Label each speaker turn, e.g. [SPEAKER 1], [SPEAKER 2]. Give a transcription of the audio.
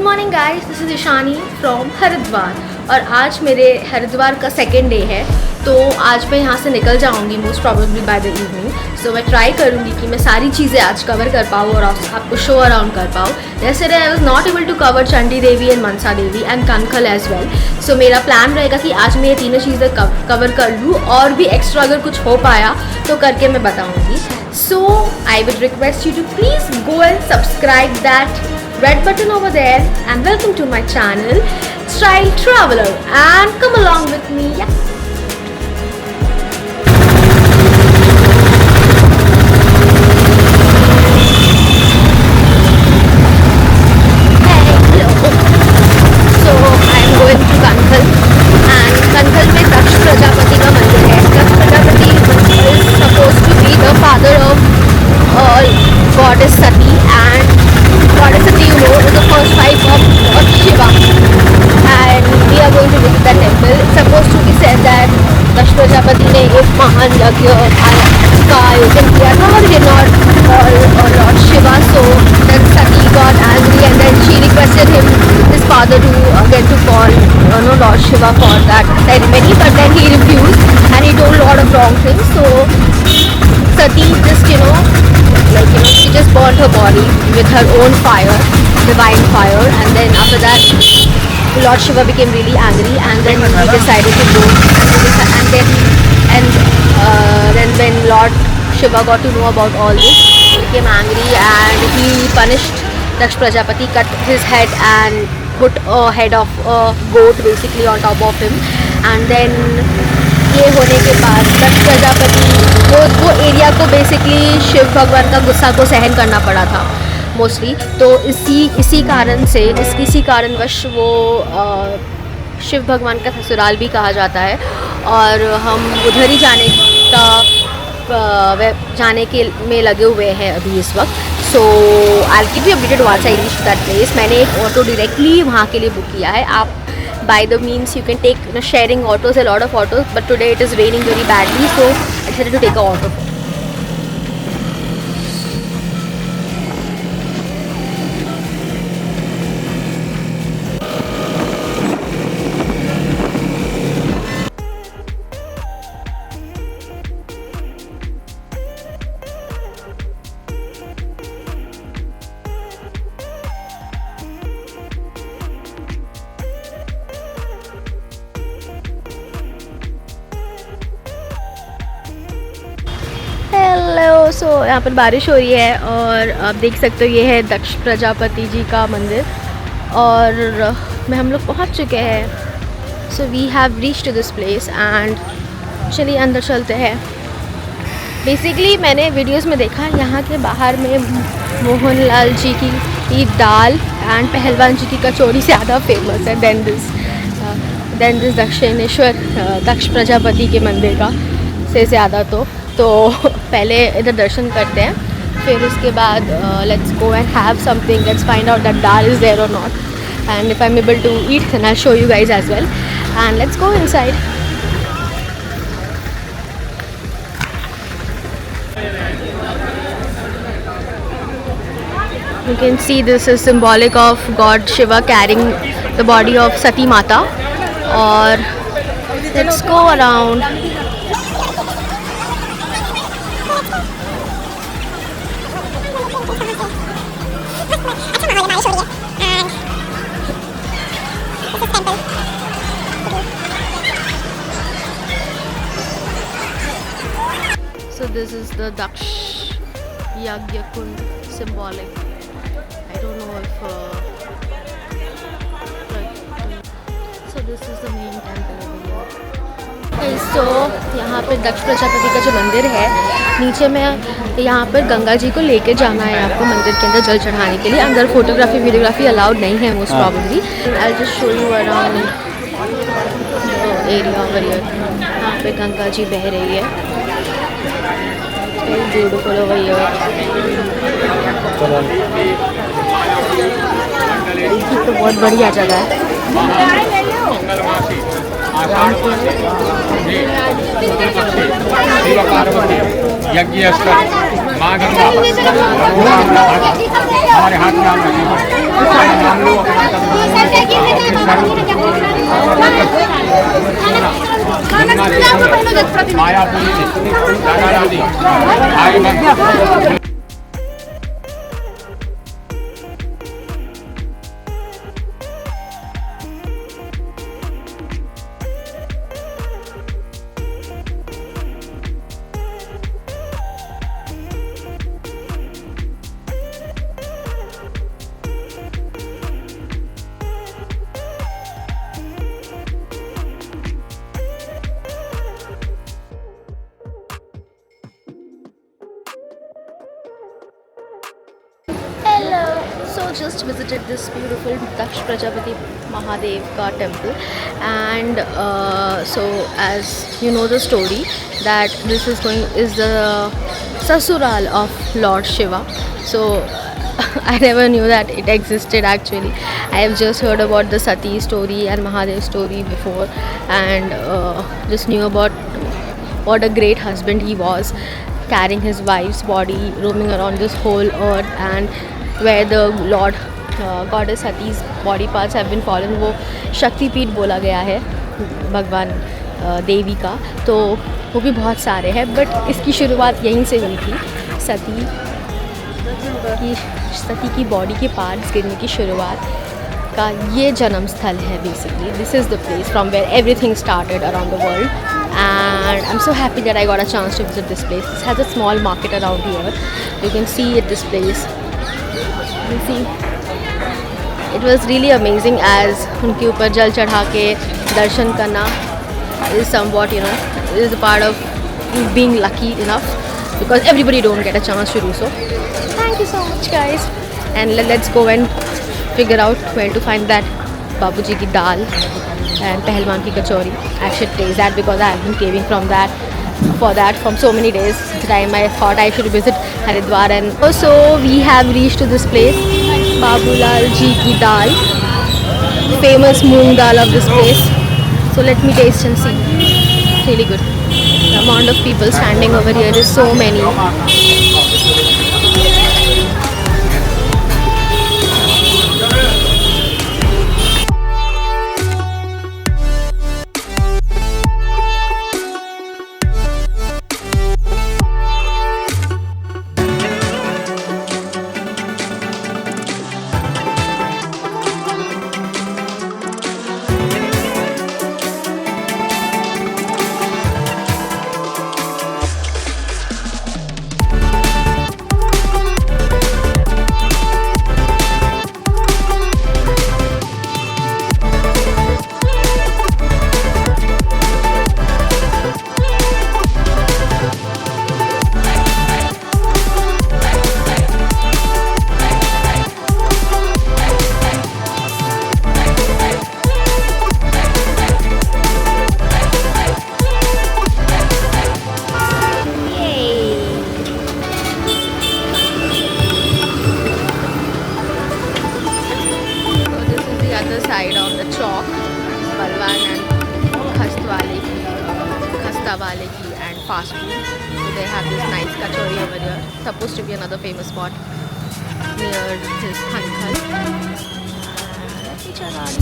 [SPEAKER 1] Morning guys, this is Ishani from Haridwar और आज मेरे हरिद्वार का सेकेंड डे है। तो आज मैं यहाँ से निकल जाऊँगी most probably by the evening. So मैं ट्राई करूँगी कि मैं सारी चीज़ें आज कवर कर पाऊँ और आपको शो अराउंड कर पाऊँ। जैसे I was not able to cover Chandi Devi and Mansa Devi and Kankhal as well. So मेरा प्लान रहेगा कि आज मैं ये तीनों चीज़ें कवर कर लूँ और भी एक्स्ट्रा अगर कुछ हो पाया तो करके मैं बताऊँगी। So I would request you to please go and subscribe that red button over there and welcome to my channel Style Traveler and come along with me. So I'm going to Kankhal and Kankhal में दक्ष प्रजापति का मंदिर है। दक्ष Prajapati is supposed to be the father of goddess Sati and goddess Sati, you know, is the first wife of Shiva, and we are going to visit the temple. It's supposed to be said that दक्ष प्रजापति ने एक महान यज्ञ का आयोजन किया था और did not call Lord Shiva, so then Sati got angry and then she requested his father to get to call Lord Shiva for that ceremony, but then he refused and he told a lot of wrong things. So Sati just she just burnt her body with her own fire, divine fire, and then after that Lord Shiva became really angry and then he decided to go and then when Lord Shiva got to know about all this, he became angry and he punished Daksh Prajapati, cut his head and put a head of a goat basically on top of him, and then ये होने के बाद दक्ष प्रजापति वो area को basically Shiv भगवान का गुस्सा को सहन करना पड़ा था मोस्टली। तो इसी कारणवश वो शिव भगवान का ससुराल भी कहा जाता है और हम उधर ही जाने के में लगे हुए हैं अभी इस वक्त। So I keep you updated once I reach that place. मैंने एक ऑटो डायरेक्टली वहाँ के लिए बुक किया है। आप by the means you can take sharing autos, a lot of autos, but today it is raining very badly, so I decided to take an auto. Hello, so यहाँ पर बारिश हो रही है और आप देख सकते हो ये है दक्ष प्रजापति जी का मंदिर और हम लोग पहुँच चुके हैं। So we have reached to this place and चलिए अंदर चलते हैं। बेसिकली मैंने वीडियोस में देखा यहाँ के बाहर में मोहनलाल जी की दाल एंड पहलवान जी की कचौड़ी ज़्यादा फेमस है देन दिस दक्षिणेश्वर दक्ष प्रजापति के मंदिर का से ज़्यादा। तो पहले इधर दर्शन करते हैं, फिर उसके बाद let's go and have something, let's find out that dal is there और not, and if I am able to eat then I show you guys as well, and let's go inside. You can see this is symbolic of God Shiva carrying the body of Sati Mata, और let's go around. So this is the Daksh Yagya Kund symbolic. I don't know if so this is the main temple over here. Okay, so यहाँ पर दक्ष प्रजापति का जो मंदिर है, नीचे में यहाँ पर गंगा जी को लेके जाना है आपको मंदिर के अंदर जल चढ़ाने के लिए। अंदर फोटोग्राफी वीडियोग्राफी अलाउड नहीं है most probably. I will just show you around area over here. यहाँ पे गंगा जी बह रही है, ब्यूटीफुल ओवर हियर। तो बहुत बढ़िया जगह है।
[SPEAKER 2] यज्ञ हमारे हाथ में आम मायापुरी दादा दादी आगे
[SPEAKER 1] So just visited this beautiful Daksh Prajapati Mahadev ka temple, and so as you know the story that this is the Sasural of Lord Shiva. So I never knew that it existed actually. I have just heard about the Sati story and Mahadev story before, and just knew about what a great husband he was, carrying his wife's body, roaming around this whole earth, and where the Lord goddess Sati's body parts have been fallen, वो शक्तिपीठ बोला गया है भगवान देवी का. तो वो भी बहुत सारे हैं, बट इसकी शुरुआत यहीं से हुई थी. सती की बॉडी के पार्ट्स गिरने की शुरुआत का ये जन्म स्थल है. Basically this is the place from where everything started around the world, and I'm so happy that I got a chance to visit this place. This has a small market around here. You can see it, this place. You see, it was really amazing as उनके ऊपर जल चढ़ा के दर्शन करना is somewhat, you know, is a part of being lucky enough, because everybody don't get a chance to do so. Thank you so much guys, and let's go and figure out where to find that Babuji ki dal and Pahalwan ki kachori. I should taste that because I have been craving for that from so many days. The time I thought I should visit Haridwar, and so we have reached to this place, Babulal ji ki dal, famous moong dal of this place. So let me taste and see. It's really good. The amount of people standing over here is so many. Side of the chalk, Balwan and Khasta wale ki and fast food. So they have this nice kachori over there. Supposed to be another famous spot near this Khankhal. Let's eat around.